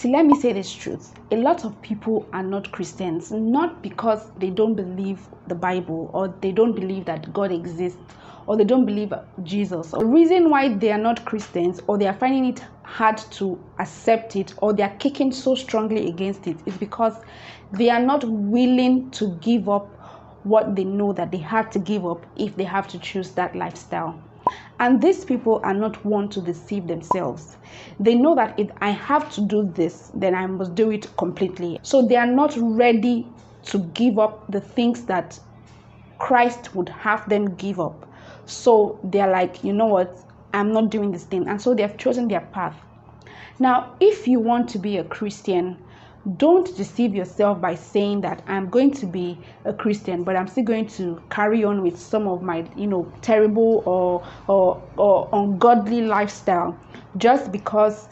See, let me say this truth. A lot of people are not Christians, not because they don't believe the Bible or they don't believe that God exists or they don't believe Jesus. The reason why they are not Christians or they are finding it hard to accept it or they are kicking so strongly against it is because they are not willing to give up what they know that they have to give up if they have to choose that lifestyle. And these people are not one to deceive themselves. They know that if I have to do this, then I must do it completely. So they are not ready to give up the things that Christ would have them give up. So they're like, you know what, I'm not doing this thing. And so they have chosen their path. Now, if you want to be a Christian, don't deceive yourself by saying that I'm going to be a Christian, but I'm still going to carry on with some of my, terrible or ungodly lifestyle, just because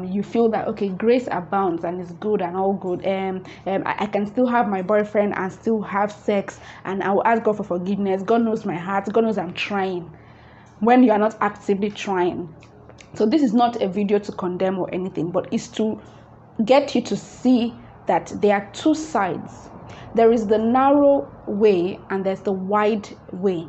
you feel that, okay, grace abounds and it's good and all good. I can still have my boyfriend and still have sex, and I will ask God for forgiveness. God knows my heart. God knows I'm trying, when you are not actively trying. So this is not a video to condemn or anything, but it's to get you to see that there are two sides. There is the narrow way and there's the wide way.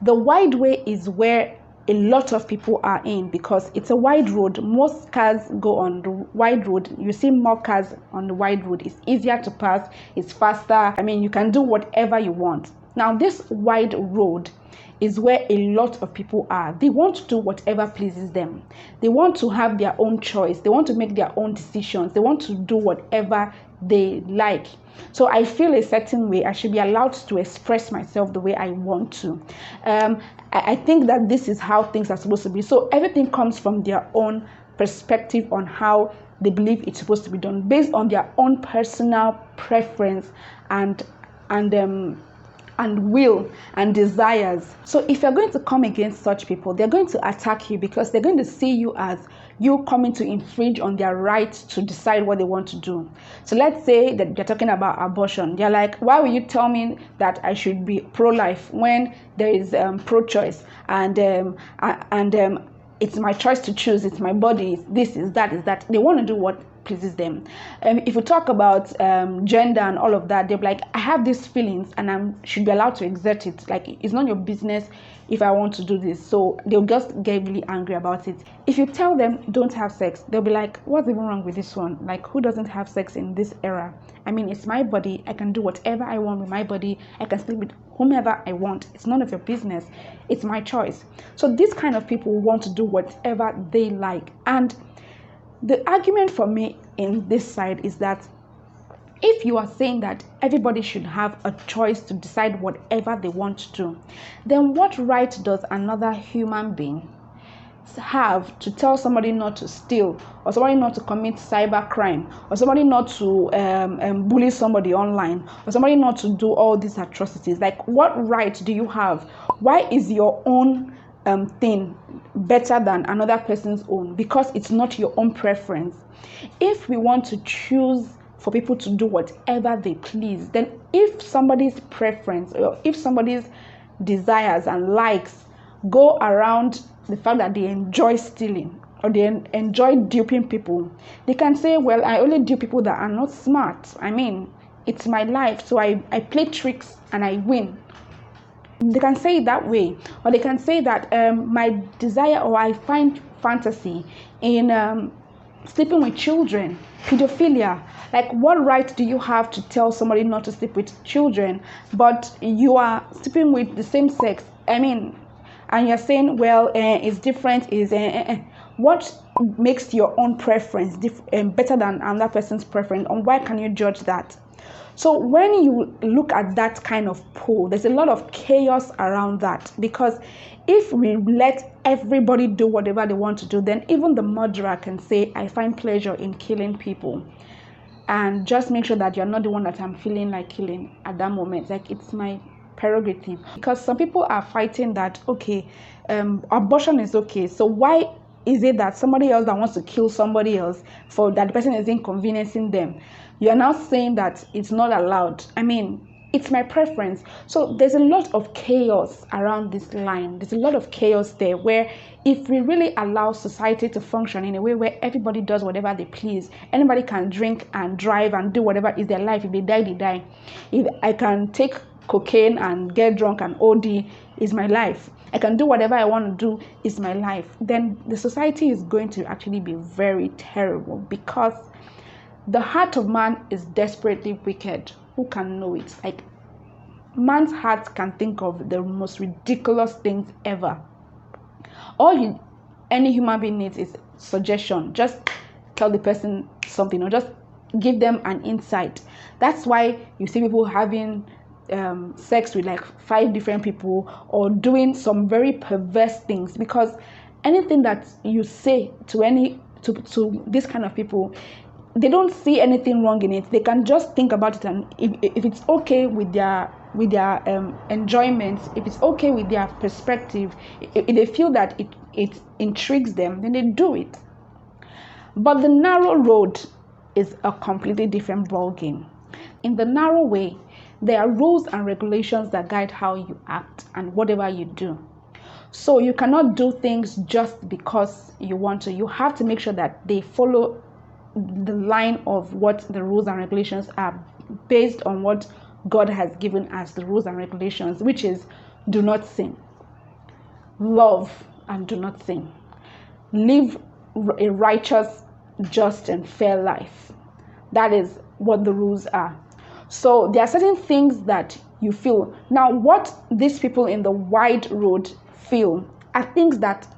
The wide way is where a lot of people are in because it's a wide road. Most cars go on the wide road. You see more cars on the wide road. It's easier to pass. It's faster. I mean, you can do whatever you want. Now, this wide road is where a lot of people are. They want to do whatever pleases them. They want to have their own choice. They want to make their own decisions. They want to do whatever they like. So I feel a certain way. I should be allowed to express myself the way I want to. I think that this is how things are supposed to be. So everything comes from their own perspective on how they believe it's supposed to be done, based on their own personal preference and will and desires. So if you're going to come against such people, they're going to attack you because they're going to see you as you coming to infringe on their right to decide what they want to do. So let's say that they're talking about abortion. They're like, why will you tell me that I should be pro-life when there is pro-choice and it's my choice to choose, it's my body, this is that. They want to do what pleases them. If we talk about gender and all of that, they're like, I have these feelings and I should be allowed to exert it. Like, it's not your business if I want to do this. So they'll just get really angry about it. If you tell them don't have sex, they'll be like, what's even wrong with this one? Like, who doesn't have sex in this era? I mean, it's my body. I can do whatever I want with my body. I can sleep with whomever I want. It's none of your business. It's my choice. So these kind of people want to do whatever they like. And the argument for me in this side is that if you are saying that everybody should have a choice to decide whatever they want to do, then what right does another human being have to tell somebody not to steal, or somebody not to commit cyber crime, or somebody not to bully somebody online, or somebody not to do all these atrocities? Like, what right do you have? Why is your own thing better than another person's own? Because it's not your own preference. If we want to choose for people to do whatever they please, then if somebody's preference or if somebody's desires and likes go around the fact that they enjoy stealing or they enjoy duping people, they can say, well, I only dupe people that are not smart. I mean, it's my life, so I play tricks and I win. They can say it that way. Or they can say that my desire, or I find fantasy in sleeping with children, pedophilia. Like, what right do you have to tell somebody not to sleep with children, but you are sleeping with the same sex? I mean, and you're saying, well, it's different. What makes your own preference better than another person's preference, and why can you judge that? So when you look at that kind of poll, there's a lot of chaos around that, because if we let everybody do whatever they want to do, then even the murderer can say, I find pleasure in killing people, and just make sure that you're not the one that I'm feeling like killing at that moment. Like, it's my prerogative. Because some people are fighting that, okay, abortion is okay, so why is it that somebody else that wants to kill somebody else, for that person is inconveniencing them, you are now saying that it's not allowed? I mean, It's my preference. So there's a lot of chaos around this line. There's a lot of chaos there, where if we really allow society to function in a way where everybody does whatever they please, anybody can drink and drive and do whatever is their life. If they die, they die. If I can take cocaine and get drunk and OD, is my life. I can do whatever I want to do, is my life. Then the society is going to actually be very terrible, because the heart of man is desperately wicked. Who can know it? Like, man's heart can think of the most ridiculous things ever. Any human being needs is suggestion. Just tell the person something, or just give them an insight. That's why you see people having sex with like 5 different people, or doing some very perverse things, because anything that you say to this kind of people, they don't see anything wrong in it. They can just think about it, and if it's okay with their enjoyment, if it's okay with their perspective, if they feel that it intrigues them, then they do it. But the narrow road is a completely different ball game. In the narrow way, there are rules and regulations that guide how you act and whatever you do. So you cannot do things just because you want to. You have to make sure that they follow the line of what the rules and regulations are, based on what God has given as the rules and regulations, which is: do not sin, love, and do not sin. Live a righteous, just, and fair life. That is what the rules are. So there are certain things that you feel. Now, what these people in the wide road feel are things that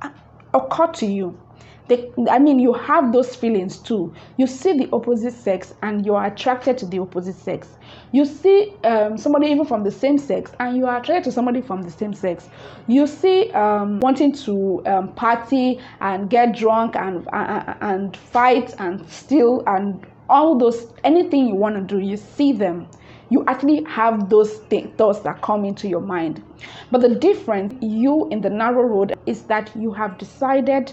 occur to you. You have those feelings too. You see the opposite sex and you are attracted to the opposite sex. You see somebody even from the same sex and you are attracted to somebody from the same sex. You see wanting to party and get drunk and fight and steal and all those, anything you want to do, you see them. You actually have those thoughts that come into your mind. But the difference, you in the narrow road, is that you have decided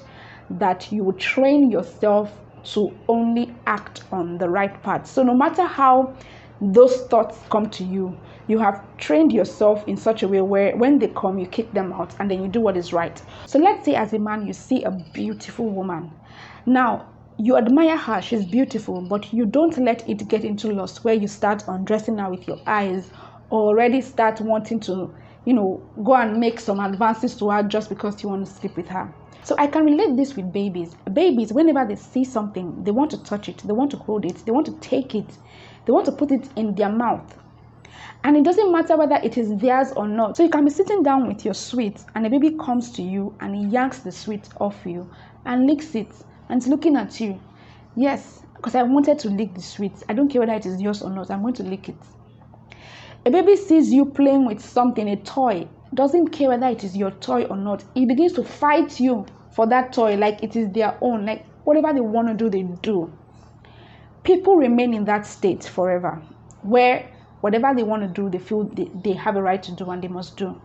that you will train yourself to only act on the right path. So no matter how those thoughts come to you, you have trained yourself in such a way where when they come, you kick them out and then you do what is right. So let's say as a man, you see a beautiful woman. Now, you admire her, she's beautiful, but you don't let it get into lust where you start undressing her with your eyes, or already start wanting to, go and make some advances to her just because you want to sleep with her. So I can relate this with babies. Babies, whenever they see something, they want to touch it, they want to hold it, they want to take it, they want to put it in their mouth. And it doesn't matter whether it is theirs or not. So you can be sitting down with your sweet and a baby comes to you and he yanks the sweet off you and licks it and is looking at you. Yes, because I wanted to lick the sweet. I don't care whether it is yours or not, I'm going to lick it. A baby sees you playing with something, a toy, doesn't care whether it is your toy or not. He begins to fight you for that toy like it is their own. Like whatever they want to do, they do. People remain in that state forever, where whatever they want to do, they feel they have a right to do and they must do.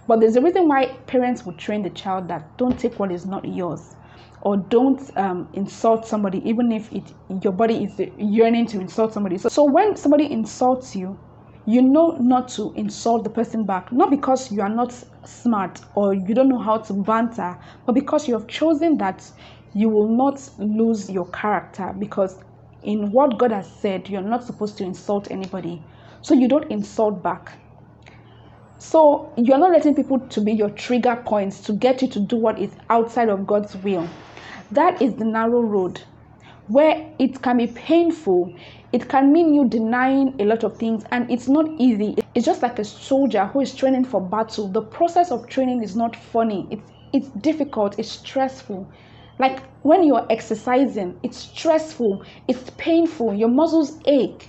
But there's a reason why parents would train the child that don't take what is not yours, or don't insult somebody, even if your body is yearning to insult somebody. So when somebody insults you, you know not to insult the person back, not because you are not smart or you don't know how to banter, but because you have chosen that you will not lose your character, because in what God has said, you're not supposed to insult anybody. So you don't insult back. So you're not letting people to be your trigger points to get you to do what is outside of God's will. That is the narrow road, where it can be painful. It can mean you denying a lot of things, and it's not easy. It's just like a soldier who is training for battle. The process of training is not funny. It's difficult. It's stressful. Like when you're exercising, it's stressful. It's painful. Your muscles ache.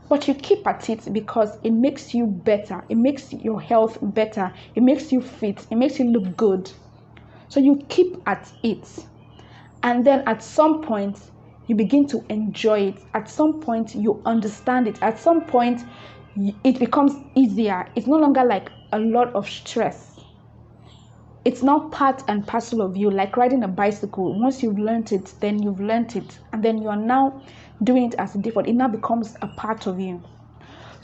But you keep at it because it makes you better. It makes your health better. It makes you fit. It makes you look good. So you keep at it. And then at some point, you begin to enjoy it. At some point, you understand it. At some point, it becomes easier. It's no longer like a lot of stress. It's not part and parcel of you, like riding a bicycle. Once you've learned it, then you've learned it. And then you are now doing it as a default. It now becomes a part of you.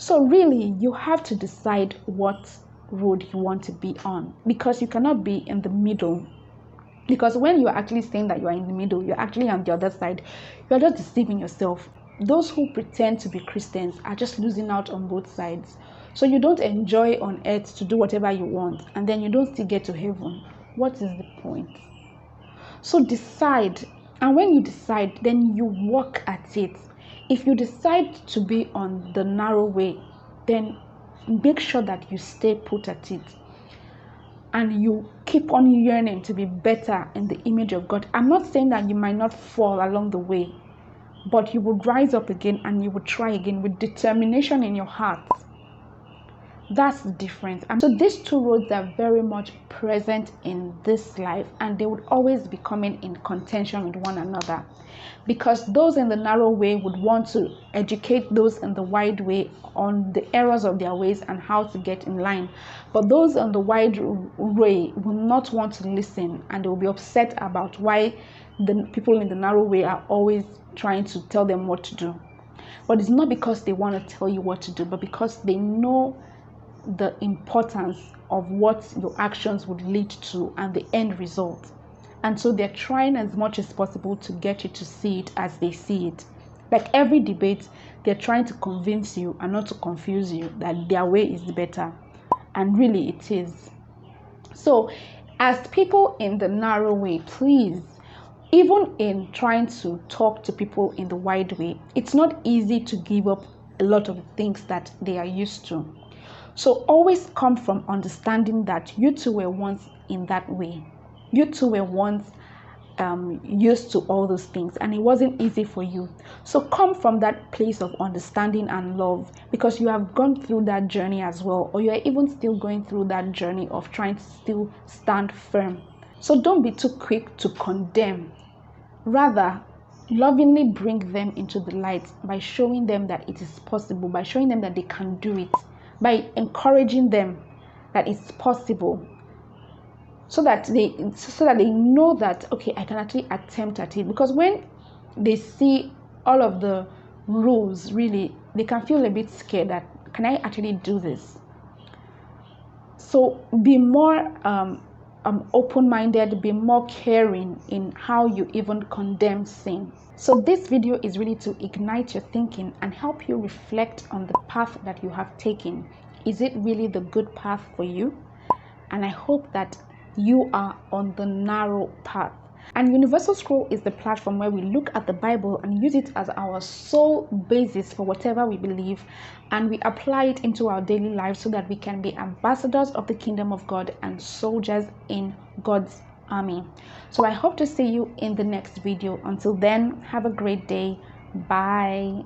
So really, you have to decide what road you want to be on, because you cannot be in the middle. Because when you're actually saying that you are in the middle, you're actually on the other side, you're just deceiving yourself. Those who pretend to be Christians are just losing out on both sides. So you don't enjoy on earth to do whatever you want, and then you don't still get to heaven. What is the point? So decide, and when you decide, then you work at it. If you decide to be on the narrow way, then make sure that you stay put at it, and you keep on yearning to be better in the image of God. I'm not saying that you might not fall along the way, but you will rise up again and you will try again with determination in your heart. That's the difference. And so these two roads are very much present in this life, and they would always be coming in contention with one another, because those in the narrow way would want to educate those in the wide way on the errors of their ways and how to get in line. But those on the wide way will not want to listen, and they will be upset about why the people in the narrow way are always trying to tell them what to do. But it's not because they want to tell you what to do, but because they know the importance of what your actions would lead to and the end result. And so they're trying as much as possible to get you to see it as they see it. Like every debate, they're trying to convince you and not to confuse you that their way is better. And really it is. So as people in the narrow way, please, even in trying to talk to people in the wide way, it's not easy to give up a lot of things that they are used to. So always come from understanding that you too were once in that way. You too were once used to all those things, and it wasn't easy for you. So come from that place of understanding and love, because you have gone through that journey as well, or you are even still going through that journey of trying to still stand firm. So don't be too quick to condemn. Rather, lovingly bring them into the light by showing them that it is possible, by showing them that they can do it, by encouraging them that it's possible, so that they know that, okay, I can actually attempt at it. Because when they see all of the rules, really, they can feel a bit scared that, can I actually do this? So be more open-minded, be more caring in how you even condemn sin. So this video is really to ignite your thinking and help you reflect on the path that you have taken. Is it really the good path for you? And I hope that you are on the narrow path. And Universal Scroll is the platform where we look at the Bible and use it as our sole basis for whatever we believe, and we apply it into our daily lives so that we can be ambassadors of the kingdom of God and soldiers in God's army. So I hope to see you in the next video. Until then, have a great day. Bye.